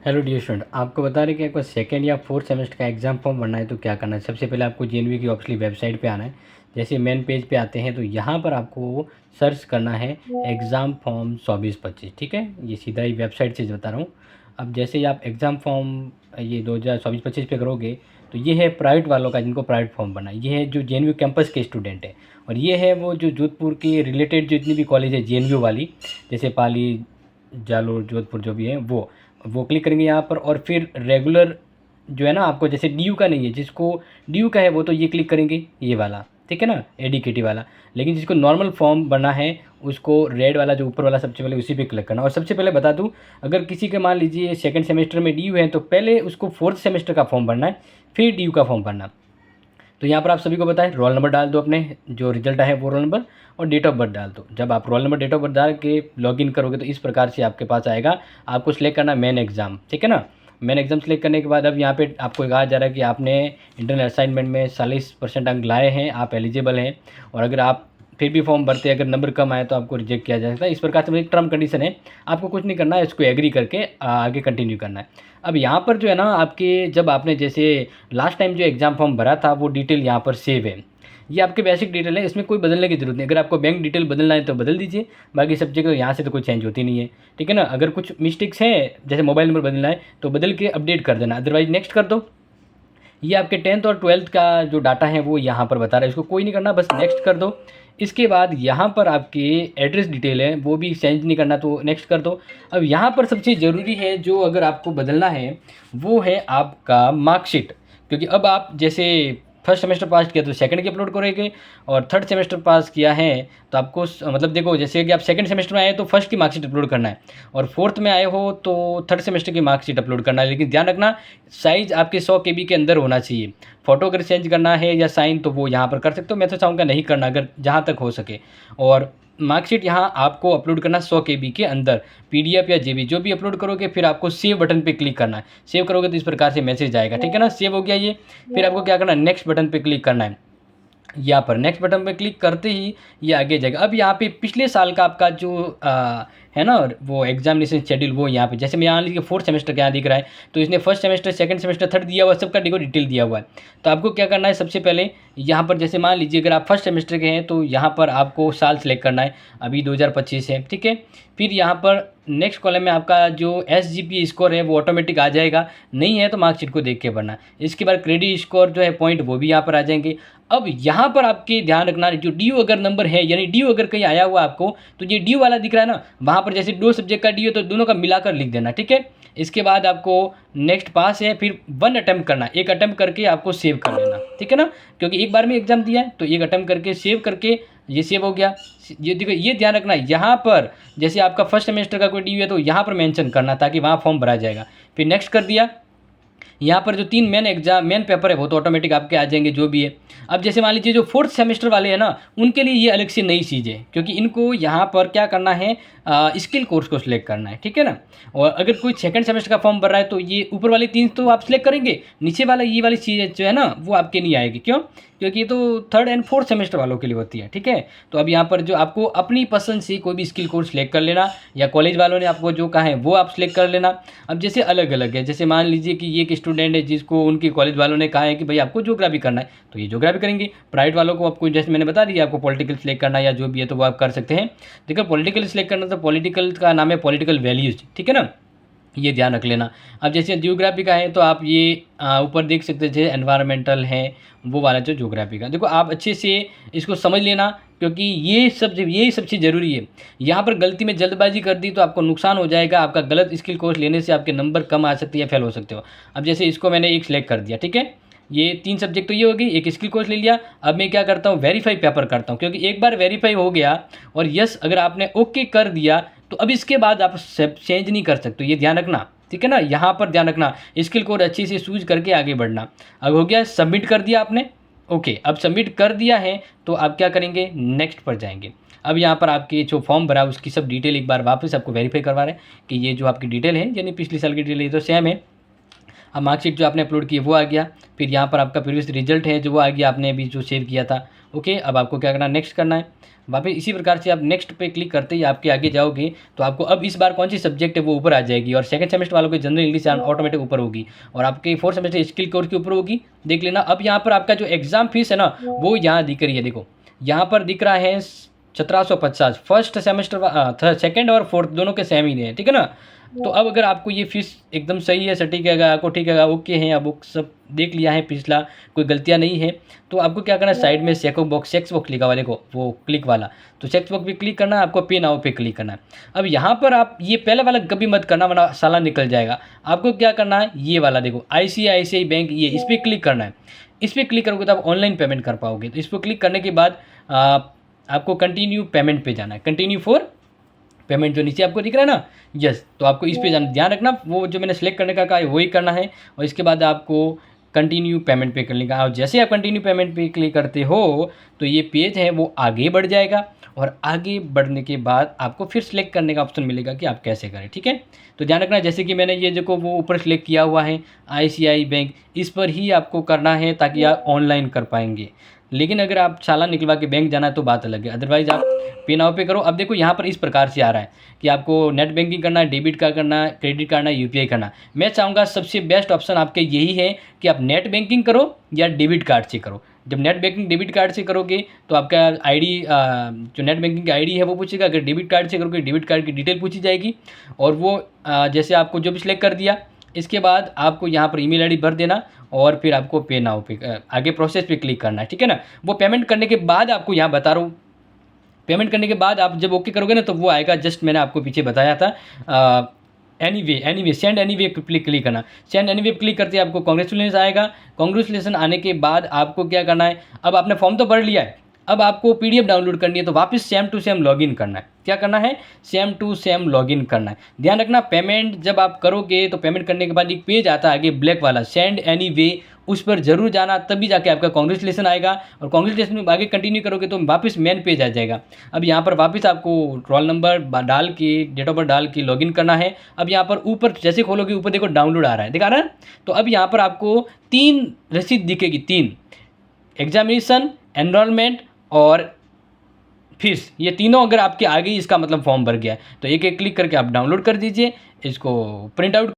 Hello dear student, आपको बता रहे कि आपको सेकेंड या फोर्थ सेमेस्टर का एग्ज़ाम फॉर्म भरना है तो क्या करना है। सबसे पहले आपको जेएनवी की ऑफिशियल वेबसाइट पे आना है। जैसे मेन पेज पे आते हैं तो यहाँ पर आपको सर्च करना है एग्ज़ाम फॉर्म 24-25। ठीक है, ये सीधा ही वेबसाइट से बता रहा हूँ। अब जैसे ही आप एग्ज़ाम फॉर्म ये 2024-25 पे करोगे तो ये है प्राइवेट वालों का, जिनको प्राइवेट फॉर्म भरना है। ये है जो जेएनयू कैंपस के स्टूडेंट है, और ये है वो जो जोधपुर के रिलेटेड जितनी भी कॉलेज है जेएनयू वाली, जैसे पाली, जालोर, जोधपुर जो भी है वो क्लिक करेंगे यहाँ पर। और फिर रेगुलर जो है ना, आपको जैसे डीयू का नहीं है, जिसको डीयू का है वो तो ये क्लिक करेंगे, ये वाला, ठीक है ना, एडीकेटी वाला। लेकिन जिसको नॉर्मल फॉर्म बना है उसको रेड वाला जो ऊपर वाला सबसे पहले उसी पे क्लिक करना। और सबसे पहले बता दूं, अगर किसी के मान लीजिए सेकंड सेमेस्टर में डीयू है तो पहले उसको फोर्थ सेमेस्टर का फॉर्म भरना है, फिर डीयू का फॉर्म भरना। तो यहाँ पर आप सभी को बताएं, रोल नंबर डाल दो, अपने जो रिजल्ट है वो रोल नंबर और डेट ऑफ बर्थ डाल दो। जब आप roll number date of birth डाल के लॉगिन करोगे तो इस प्रकार से आपके पास आएगा। आपको सिलेक्ट करना मेन एग्ज़ाम, ठीक है ना। मेन एग्ज़ाम सेलेक्ट करने के बाद अब यहाँ पे आपको कहा जा रहा है कि आपने इंटरनल असाइनमेंट में 40% अंक लाए हैं, आप एलिजिबल हैं। और अगर आप फिर भी फॉर्म भरते अगर नंबर कम आए तो आपको रिजेक्ट किया जा सकता है। इस प्रकार से एक टर्म कंडीशन है, आपको कुछ नहीं करना है, इसको एग्री करके आगे कंटिन्यू करना है। अब यहाँ पर जो है ना, आपके जब आपने जैसे लास्ट टाइम जो एग्ज़ाम फॉर्म भरा था वो डिटेल यहाँ पर सेव है। ये आपके बेसिक डिटेल है, इसमें कोई बदलने की ज़रूरत नहीं। अगर आपको बैंक डिटेल बदलना है तो बदल दीजिए, बाकी सब जगह यहाँ से तो कोई चेंज होती नहीं है, ठीक है ना। अगर कुछ मिस्टेक्स हैं जैसे मोबाइल नंबर बदलना है तो बदल के अपडेट कर देना, अदरवाइज नेक्स्ट कर दो। ये आपके 10th और 12th का जो डाटा है वो यहाँ पर बता रहा है, इसको कोई नहीं करना, बस नेक्स्ट कर दो। इसके बाद यहाँ पर आपके एड्रेस डिटेल है वो भी चेंज नहीं करना, तो नेक्स्ट कर दो। अब यहाँ पर सबसे ज़रूरी है जो अगर आपको बदलना है वो है आपका मार्कशीट, क्योंकि अब आप जैसे फर्स्ट सेमेस्टर पास किया तो सेकंड की अपलोड करोगे, और थर्ड सेमेस्टर पास किया है तो आपको मतलब देखो, जैसे कि आप सेकंड सेमेस्टर में आए तो फर्स्ट की मार्कशीट अपलोड करना है, और फोर्थ में आए हो तो थर्ड सेमेस्टर की मार्कशीट अपलोड करना है। लेकिन ध्यान रखना, साइज़ आपके 100 KB के अंदर होना चाहिए। फ़ोटो अगर चेंज करना है या साइन तो वो यहाँ पर कर सकते हो, मैं तो चाहूँगा नहीं करना अगर जहाँ तक हो सके। और मार्कशीट यहाँ आपको अपलोड करना 100 KB के अंदर, PDF या JB जो भी अपलोड करोगे फिर आपको सेव बटन पे क्लिक करना है। सेव करोगे तो इस प्रकार से मैसेज आएगा, ठीक है ना। सेव हो गया ये, फिर आपको क्या करना है, नेक्स्ट बटन पे क्लिक करना है। यहाँ पर नेक्स्ट बटन पे क्लिक करते ही ये आगे जाएगा। अब यहाँ पे पिछले साल का आपका जो है ना वो एग्जामिनेशन शेड्यूल, वो यहाँ पे जैसे मैं यहाँ लीजिए फोर्थ सेमेस्टर का यहाँ दिख रहा है, तो इसने first semester, second semester, third दिया हुआ है, सबका देखो डिटेल दिया हुआ है। तो आपको क्या करना है, सबसे पहले यहाँ पर जैसे मान लीजिए अगर आप फर्स्ट सेमेस्टर के हैं तो यहाँ पर आपको साल सेलेक्ट करना है, अभी 2025 है, ठीक है। फिर यहाँ पर नेक्स्ट कॉलम में आपका जो SGPA स्कोर है वो ऑटोमेटिक आ जाएगा, नहीं है तो मार्कशीट को देख के भरना। इसके बाद क्रेडिट स्कोर जो है पॉइंट वो भी यहाँ पर आ जाएंगे। अब यहाँ पर आपके ध्यान रखना, जो ड्यू अगर नंबर है, यानी ड्यू अगर कहीं आया हुआ आपको तो ये ड्यू वाला दिख रहा है ना, वहाँ पर जैसे 2 सब्जेक्ट का ड्यू है तो दोनों का मिलाकर लिख देना, ठीक है। इसके बाद आपको नेक्स्ट पास है, फिर 1 अटैम्प्ट करना, एक अटैम्प्ट करके आपको सेव कर लेना, ठीक है ना, क्योंकि एक बार में एग्जाम दिया है तो एक अटैम्प्ट करके सेव करके ये सेव हो गया। ये देखो, ये ध्यान रखना, यहाँ पर जैसे आपका फर्स्ट सेमेस्टर का कोई ड्यू है तो यहाँ पर मेंशन करना ताकि वहाँ फॉर्म भरा जाएगा। फिर नेक्स्ट कर दिया। यहाँ पर जो 3 मेन पेपर है वो तो ऑटोमेटिक आपके आ जाएंगे जो भी है। अब जैसे मान लीजिए जो फोर्थ सेमेस्टर वाले हैं ना, उनके लिए ये अलग से नई चीज़ है, क्योंकि इनको यहाँ पर क्या करना है, स्किल कोर्स को सिलेक्ट करना है, ठीक है ना। और अगर कोई सेकंड सेमेस्टर का फॉर्म भर रहा है तो ये ऊपर वाली 3 तो आप सिलेक्ट करेंगे, नीचे वाला ये वाली चीज़ जो है ना वो आपके नहीं आएगी। क्यों? क्योंकि ये तो थर्ड एंड फोर्थ सेमेस्टर वालों के लिए होती है, ठीक है। तो अब यहाँ पर जो आपको अपनी पसंद से कोई भी स्किल कोर्स सिलेक्ट कर लेना, या कॉलेज वालों ने आपको जो कहा है वो आप सिलेक्ट कर लेना। अब जैसे अलग अलग है, जैसे मान लीजिए कि ये एक स्टूडेंट है जिसको उनकी कॉलेज वालों ने कहा है कि भाई आपको ज्योग्राफी करना है तो ये ज्योग्राफी करेंगे। प्राइवेट वालों को आपको जैसे मैंने बता दिया, आपको पॉलिटिकल सिलेक्ट करना या जो भी है तो वो आप कर सकते हैं। देखो, पॉलिटिकल सिलेक्ट करना तो पॉलिटिकल का नाम है पॉलिटिकल वैल्यूज़, ठीक है ना, ये ध्यान रख लेना। अब जैसे ज्योग्राफी का है तो आप ये ऊपर देख सकते थे एनवायरमेंटल है, वो वाला जो ज्योग्राफी का, देखो आप अच्छे से इसको समझ लेना, क्योंकि यही सब चीज़ ज़रूरी है। यहाँ पर गलती में जल्दबाजी कर दी तो आपको नुकसान हो जाएगा, आपका गलत स्किल कोर्स लेने से आपके नंबर कम आ सकते हैं या फेल हो सकते हो। अब जैसे इसको मैंने एक सिलेक्ट कर दिया, ठीक है, ये 3 सब्जेक्ट तो ये हो गई, एक स्किल कोर्स ले लिया। अब मैं क्या करता हूँ, वेरीफाई पेपर करता हूँ, क्योंकि एक बार वेरीफाई हो गया और यस अगर आपने ओके कर दिया तो अब इसके बाद आप चेंज नहीं कर सकते, ये ध्यान रखना, ठीक है ना। यहाँ पर ध्यान रखना, स्किल कोड अच्छी से चूज करके आगे बढ़ना। अब हो गया, सबमिट कर दिया आपने, ओके। अब सबमिट कर दिया है तो आप क्या करेंगे, नेक्स्ट पर जाएंगे। अब यहाँ पर आपके जो फॉर्म भरा उसकी सब डिटेल एक बार वापस आपको वेरीफाई करवा रहे हैं कि ये जो आपकी डिटेल है यानी पिछले साल की डिटेल ये तो सेम है। अब मार्कशीट जो आपने अपलोड की है वो आ गया। फिर यहाँ पर आपका प्रीवियस रिजल्ट है जो वो आ गया, आपने अभी जो सेव किया था ओके, अब आपको क्या करना है, नेक्स्ट करना है। वापस इसी प्रकार से आप नेक्स्ट पे क्लिक करते ही आपके आगे जाओगे तो आपको अब इस बार कौन सी सब्जेक्ट है वो ऊपर आ जाएगी, और सेकंड सेमेस्टर वालों को जनरल इंग्लिश ऑटोमेटिक ऊपर होगी, और आपके फोर्थ सेमेस्टर स्किल कोर्स के ऊपर होगी। देख लेना, अब यहाँ पर आपका जो एग्जाम फीस है ना वो यहाँ दिख रही है, देखो यहाँ पर दिख रहा है 1750। फर्स्ट सेमेस्टर सेकंड और फोर्थ दोनों के सेम ही है, ठीक है ना। तो अब अगर आपको ये फीस एकदम सही है, सटीक है, आपको ठीक है, ओके है, अब सब देख लिया है, पिछला कोई गलतियाँ नहीं है, तो आपको क्या करना है, साइड में सेक्स बॉक्स लिखा हुआ देखो, वो क्लिक वाला, तो सेक्स बॉक्स पे क्लिक करना है, आपको पे नाउ पे क्लिक करना है। अब यहाँ पर आप ये पहले वाला कभी मत करना वरना साला निकल जाएगा। आपको क्या करना है, ये वाला देखो ICICI बैंक, ये इस पर क्लिक करना है। इस पर क्लिक करोगे तो आप ऑनलाइन पेमेंट कर पाओगे। तो इस पर क्लिक करने के बाद आपको कंटिन्यू पेमेंट पे जाना है, कंटिन्यू फॉर पेमेंट जो नीचे आपको दिख रहा है ना, यस, तो आपको इस पे जाना, ध्यान रखना वो जो मैंने सेलेक्ट करने का कहा है वही करना है, और इसके बाद आपको कंटिन्यू पेमेंट पे करने का। और जैसे आप कंटिन्यू पेमेंट पे क्लिक करते हो तो ये पेज है वो आगे बढ़ जाएगा, और आगे बढ़ने के बाद आपको फिर सेलेक्ट करने का ऑप्शन मिलेगा कि आप कैसे करें, ठीक है। तो ध्यान रखना, जैसे कि मैंने ये देखो वो ऊपर सेलेक्ट किया हुआ है ICICI बैंक, इस पर ही आपको करना है ताकि आप ऑनलाइन कर पाएंगे। लेकिन अगर आप चालान निकलवा के बैंक जाना है तो बात अलग है, अदरवाइज़ आप पे नाउ पे करो। अब देखो यहाँ पर इस प्रकार से आ रहा है कि आपको नेट बैंकिंग करना है, डेबिट कार्ड करना है, क्रेडिट कार्ड करना है, UPI करना है। मैं चाहूँगा सबसे बेस्ट ऑप्शन आपके यही है कि आप नेट बैंकिंग करो या डेबिट कार्ड से करो। जब नेट बैंकिंग डेबिट कार्ड से करोगे तो आपका ID, जो नेट बैंकिंग की ID है वो पूछेगा। अगर डेबिट कार्ड से करोगे डेबिट कार्ड की डिटेल पूछी जाएगी, और वो जैसे आपको जो भी सिलेक्ट कर दिया, इसके बाद आपको यहाँ पर ईमेल ID भर देना, और फिर आपको पे नाउ पे आगे प्रोसेस पे क्लिक करना है, ठीक है ना। वो पेमेंट करने के बाद आपको यहाँ बता रहा हूँ, पेमेंट करने के बाद आप जब ओके करोगे ना तो वो आएगा, जस्ट मैंने आपको पीछे बताया था, एनीवे सेंड एनीवे क्लिक करना। सेंड एनीवे क्लिक करते ही आपको कांग्रेचुलेशन आएगा। कांग्रेचुलेशन आने के बाद आपको क्या करना है, अब आपने फॉर्म तो भर लिया है, अब आपको PDF डाउनलोड करनी है, तो वापस सेम टू सेम लॉगिन करना है। क्या करना है, सेम टू सेम लॉगिन करना है। ध्यान रखना, पेमेंट जब आप करोगे तो पेमेंट करने के बाद एक पेज आता है आगे ब्लैक वाला, सेंड एनीवे, उस पर जरूर जाना, तभी जाके आपका कांग्रेचुलेशन आएगा। और कांग्रेचुलेशन में आगे कंटिन्यू करोगे तो वापस मेन पेज आ जाएगा। अब यहाँ पर वापस आपको रोल नंबर डाल के, डेट ऑफ बर्थ डाल के लॉगिन करना है। अब यहाँ पर ऊपर जैसे खोलोगे ऊपर देखो डाउनलोड आ रहा है, दिखा रहा है। तो अब यहाँ पर आपको 3 रसीद दिखेगी, 3, एग्जामिनेशन, एनरोलमेंट और फीस, ये तीनों अगर आपके आ गई इसका मतलब फॉर्म भर गया है। तो एक एक क्लिक करके आप डाउनलोड कर दीजिए, इसको प्रिंट आउट